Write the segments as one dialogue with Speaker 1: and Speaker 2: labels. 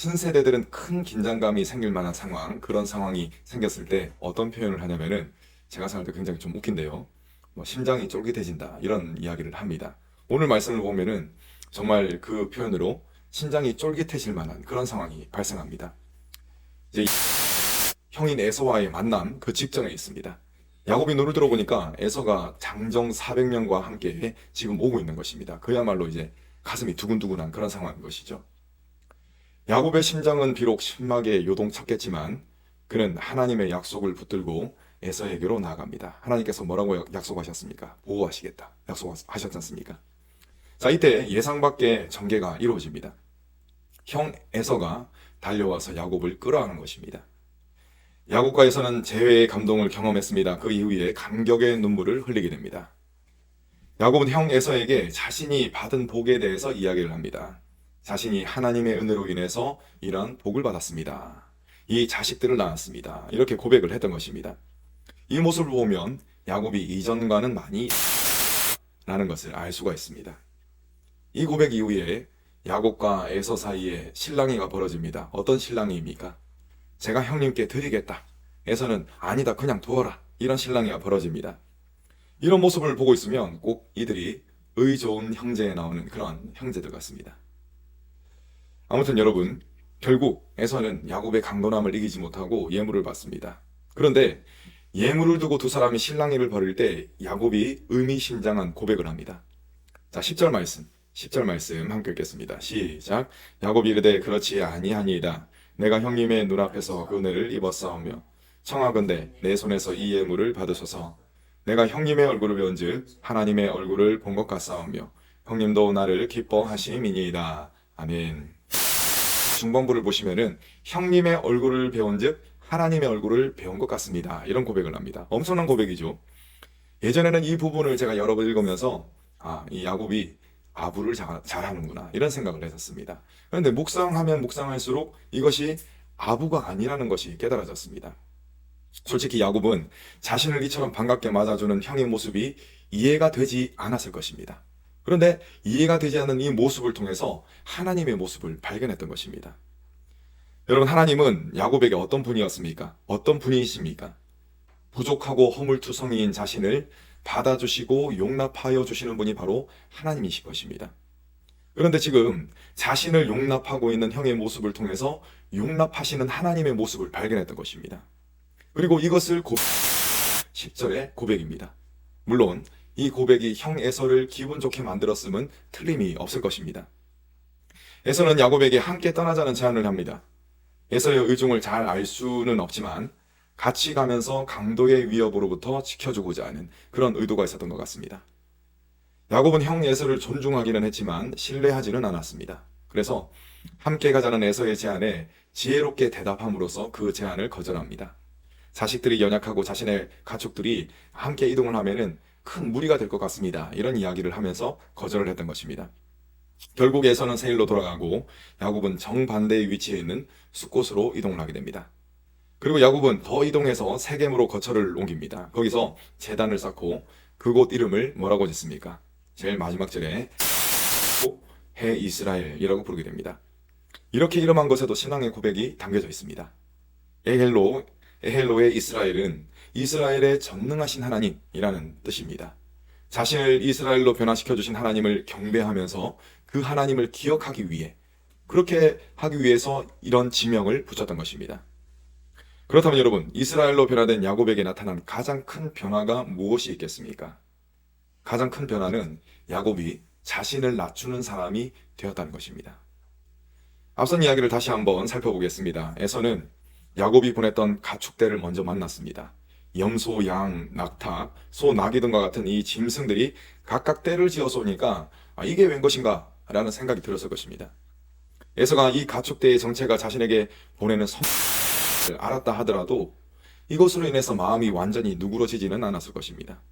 Speaker 1: 신세대들은 큰 긴장감이 생길 만한 상황, 그런 상황이 생겼을 때 어떤 표현을 하냐면은 제가 생각할 때 굉장히 좀 웃긴데요. 뭐 심장이 쫄깃해진다 이런 이야기를 합니다. 오늘 말씀을 보면은 정말 그 표현으로 심장이 쫄깃해질 만한 그런 상황이 발생합니다. 이제 형인 에서와의 만남 그 직전에 있습니다. 야곱이 눈을 들어보니까 에서가 장정 400명과 함께 지금 오고 있는 것입니다. 그야말로 이제 가슴이 두근두근한 그런 상황인 것이죠. 야곱의 심장은 비록 심하게 요동쳤겠지만 그는 하나님의 약속을 붙들고 에서에게로 나아갑니다. 하나님께서 뭐라고 약속하셨습니까? 보호하시겠다. 약속하셨지 않습니까? 자, 이때 예상 밖의 전개가 이루어집니다. 형 에서가 달려와서 야곱을 끌어안는 것입니다. 야곱과 에서는 재회의 감동을 경험했습니다. 그 이후에 감격의 눈물을 흘리게 됩니다. 야곱은 형 에서에게 자신이 받은 복에 대해서 이야기를 합니다. 자신이 하나님의 은혜로 인해서 이러한 복을 받았습니다. 이 자식들을 낳았습니다. 이렇게 고백을 했던 것입니다. 이 모습을 보면 야곱이 이전과는 많이 라는 것을 알 수가 있습니다. 이 고백 이후에 야곱과 에서 사이에 실랑이가 벌어집니다. 어떤 실랑이입니까? 제가 형님께 드리겠다. 에서는 아니다 그냥 두어라. 이런 실랑이가 벌어집니다. 이런 모습을 보고 있으면 꼭 이들이 의 좋은 형제에 나오는 그런 형제들 같습니다. 아무튼 여러분, 결국 에서는 야곱의 강건함을 이기지 못하고 예물을 받습니다. 그런데 예물을 두고 두 사람이 실랑이를 벌일 때 야곱이 의미심장한 고백을 합니다. 자, 10절 말씀 함께 읽겠습니다. 시작. 야곱이 이르되 그렇지 아니하니이다. 내가 형님의 눈앞에서 그 은혜를 입었사오며 청하건대 내 손에서 이 예물을 받으소서. 내가 형님의 얼굴을 배운즉 하나님의 얼굴을 본 것 같사오며 형님도 나를 기뻐하심이니이다. 아멘. 중반부를 보시면은 형님의 얼굴을 배운즉 하나님의 얼굴을 배운 것 같습니다. 이런 고백을 합니다. 엄청난 고백이죠. 예전에는 이 부분을 제가 여러 번 읽으면서 이 야곱이 아부를 잘하는구나 이런 생각을 했었습니다. 그런데 묵상하면 묵상할수록 이것이 아부가 아니라는 것이 깨달아졌습니다. 솔직히 야곱은 자신을 이처럼 반갑게 맞아주는 형의 모습이 이해가 되지 않았을 것입니다. 그런데 이해가 되지 않는 이 모습을 통해서 하나님의 모습을 발견했던 것입니다. 여러분, 하나님은 야곱에게 어떤 분이었습니까? 어떤 분이십니까? 부족하고 허물투성이인 자신을 받아주시고 용납하여 주시는 분이 바로 하나님이실 것입니다. 그런데 지금 자신을 용납하고 있는 형의 모습을 통해서 용납하시는 하나님의 모습을 발견했던 것입니다. 그리고 이것을 10절의 고백입니다. 물론 이 고백이 형 에서를 기분 좋게 만들었음은 틀림이 없을 것입니다. 에서는 야곱에게 함께 떠나자는 제안을 합니다. 에서의 의중을 잘 알 수는 없지만 같이 가면서 강도의 위협으로부터 지켜주고자 하는 그런 의도가 있었던 것 같습니다. 야곱은 형 에서를 존중하기는 했지만 신뢰하지는 않았습니다. 그래서 함께 가자는 에서의 제안에 지혜롭게 대답함으로써 그 제안을 거절합니다. 자식들이 연약하고 자신의 가축들이 함께 이동을 하면은 큰 무리가 될 것 같습니다. 이런 이야기를 하면서 거절을 했던 것입니다. 결국 에서는 세일로 돌아가고 야곱은 정반대의 위치에 있는 숫곳으로 이동을 하게 됩니다. 그리고 야곱은 더 이동해서 세겜으로 거처를 옮깁니다. 거기서 제단을 쌓고 그곳 이름을 뭐라고 짓습니까? 제일 마지막 절에 해 이스라엘이라고 부르게 됩니다. 이렇게 이름한 것에도 신앙의 고백이 담겨져 있습니다. 에헬로의 이스라엘은 이스라엘의 전능하신 하나님이라는 뜻입니다. 자신을 이스라엘로 변화시켜 주신 하나님을 경배하면서 그 하나님을 기억하기 위해, 그렇게 하기 위해서 이런 지명을 붙였던 것입니다. 그렇다면 여러분, 이스라엘로 변화된 야곱에게 나타난 가장 큰 변화가 무엇이 있겠습니까? 가장 큰 변화는 야곱이 자신을 낮추는 사람이 되었다는 것입니다. 앞선 이야기를 다시 한번 살펴보겠습니다. 에서는 야곱이 보냈던 가축대를 먼저 만났습니다. 염소, 양, 낙타, 소, 나귀 등과 같은 이 짐승들이 각각 떼를 지어서 오니까 이게 웬 것인가 라는 생각이 들었을 것입니다. 에서가 이 가축대의 정체가 자신에게 보내는 선물을 알았다 하더라도 이것으로 인해서 마음이 완전히 누그러지지는 않았을 것입니다.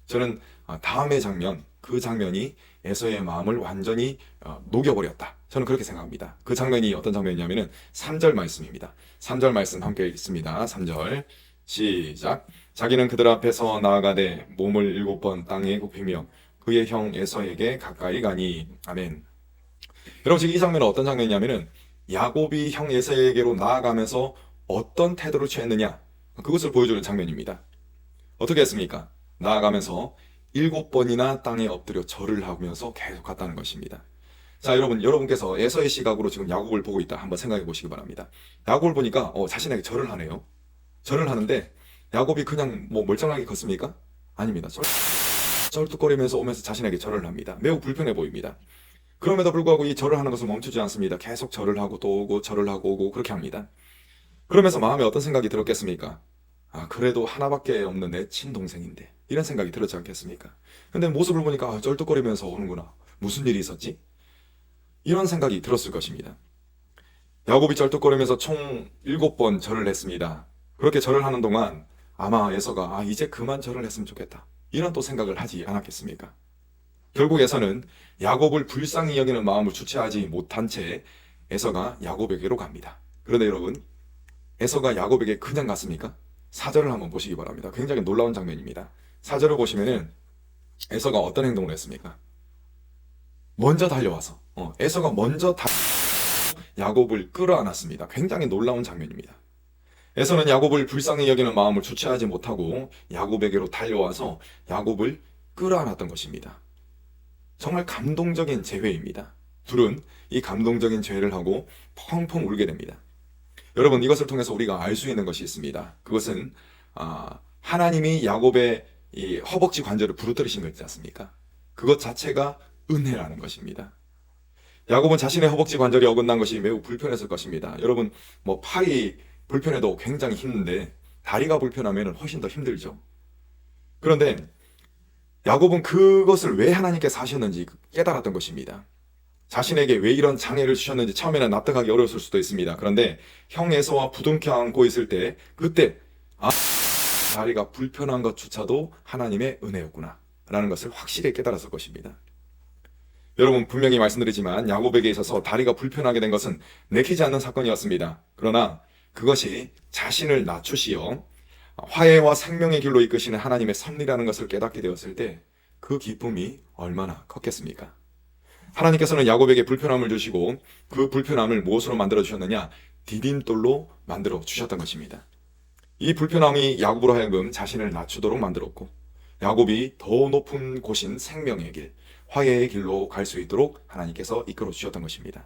Speaker 1: 저는 다음의 장면, 그 장면이 에서의 마음을 완전히 녹여버렸다. 저는 그렇게 생각합니다. 그 장면이 어떤 장면이냐면은 3절 말씀입니다. 3절 말씀 함께 읽습니다. 3절 시작. 자기는 그들 앞에서 나아가되 몸을 7번 땅에 굽히며 그의 형 에서에게 가까이 가니. 아멘. 여러분, 지금 이 장면은 어떤 장면이냐면은 야곱이 형 에서에게로 나아가면서 어떤 태도를 취했느냐, 그것을 보여주는 장면입니다. 어떻게 했습니까? 나아가면서 7번이나 땅에 엎드려 절을 하면서 계속 갔다는 것입니다. 자, 여러분께서 에서의 시각으로 지금 야곱을 보고 있다. 한번 생각해 보시기 바랍니다. 야곱을 보니까 자신에게 절을 하네요. 절을 하는데 야곱이 그냥 멀쩡하게 걷습니까? 아닙니다. 쩔뚝거리면서 오면서 자신에게 절을 합니다. 매우 불편해 보입니다. 그럼에도 불구하고 이 절을 하는 것을 멈추지 않습니다. 계속 절을 하고 또 오고 절을 하고 오고 그렇게 합니다. 그러면서 마음에 어떤 생각이 들었겠습니까? 그래도 하나밖에 없는 내 친동생인데, 이런 생각이 들었지 않겠습니까? 근데 모습을 보니까 쩔뚝거리면서 오는구나. 무슨 일이 있었지? 이런 생각이 들었을 것입니다. 야곱이 쩔뚝거리면서 총 7번 절을 했습니다. 그렇게 절을 하는 동안 아마 에서가 이제 그만 절을 했으면 좋겠다, 이런 또 생각을 하지 않았겠습니까? 결국 에서는 야곱을 불쌍히 여기는 마음을 주체하지 못한 채 에서가 야곱에게로 갑니다. 그런데 여러분, 에서가 야곱에게 그냥 갔습니까? 4절을 한번 보시기 바랍니다. 굉장히 놀라운 장면입니다. 4절을 보시면은 에서가 어떤 행동을 했습니까? 먼저 달려와서 에서가 먼저 야곱을 끌어안았습니다. 굉장히 놀라운 장면입니다. 에서는 야곱을 불쌍히 여기는 마음을 주체하지 못하고 야곱에게로 달려와서 야곱을 끌어안았던 것입니다. 정말 감동적인 재회입니다. 둘은 이 감동적인 재회를 하고 펑펑 울게 됩니다. 여러분, 이것을 통해서 우리가 알 수 있는 것이 있습니다. 그것은 하나님이 야곱의 이 허벅지 관절을 부러뜨리신 거 있지 않습니까? 그것 자체가 은혜라는 것입니다. 야곱은 자신의 허벅지 관절이 어긋난 것이 매우 불편했을 것입니다. 여러분, 팔이 불편해도 굉장히 힘든데 다리가 불편하면 훨씬 더 힘들죠. 그런데 야곱은 그것을 왜 하나님께서 하셨는지 깨달았던 것입니다. 자신에게 왜 이런 장애를 주셨는지 처음에는 납득하기 어려웠을 수도 있습니다. 그런데 형 에서와 부둥켜 안고 있을 때 그때 다리가 불편한 것조차도 하나님의 은혜였구나 라는 것을 확실히 깨달았을 것입니다. 여러분, 분명히 말씀드리지만 야곱에게 있어서 다리가 불편하게 된 것은 내키지 않는 사건이었습니다. 그러나 그것이 자신을 낮추시어 화해와 생명의 길로 이끄시는 하나님의 섭리라는 것을 깨닫게 되었을 때 그 기쁨이 얼마나 컸겠습니까? 하나님께서는 야곱에게 불편함을 주시고 그 불편함을 무엇으로 만들어 주셨느냐? 디딤돌로 만들어 주셨던 것입니다. 이 불편함이 야곱으로 하여금 자신을 낮추도록 만들었고 야곱이 더 높은 곳인 생명의 길, 화해의 길로 갈 수 있도록 하나님께서 이끌어 주셨던 것입니다.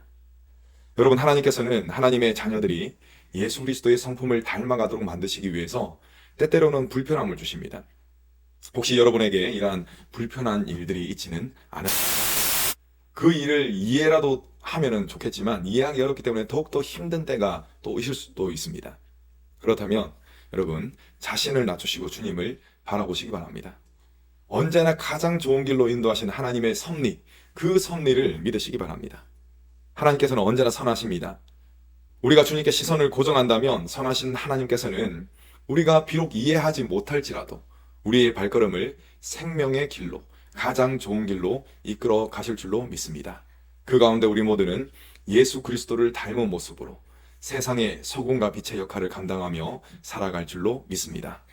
Speaker 1: 여러분, 하나님께서는 하나님의 자녀들이 예수 그리스도의 성품을 닮아가도록 만드시기 위해서 때때로는 불편함을 주십니다. 혹시 여러분에게 이러한 불편한 일들이 있지는 않으십니까? 그 일을 이해라도 하면은 좋겠지만 이해하기 어렵기 때문에 더욱더 힘든 때가 또 있을 수도 있습니다. 그렇다면 여러분, 자신을 낮추시고 주님을 바라보시기 바랍니다. 언제나 가장 좋은 길로 인도하시는 하나님의 섭리, 그 섭리를 믿으시기 바랍니다. 하나님께서는 언제나 선하십니다. 우리가 주님께 시선을 고정한다면 선하신 하나님께서는 우리가 비록 이해하지 못할지라도 우리의 발걸음을 생명의 길로, 가장 좋은 길로 이끌어 가실 줄로 믿습니다. 그 가운데 우리 모두는 예수 그리스도를 닮은 모습으로 세상의 소금과 빛의 역할을 감당하며 살아갈 줄로 믿습니다.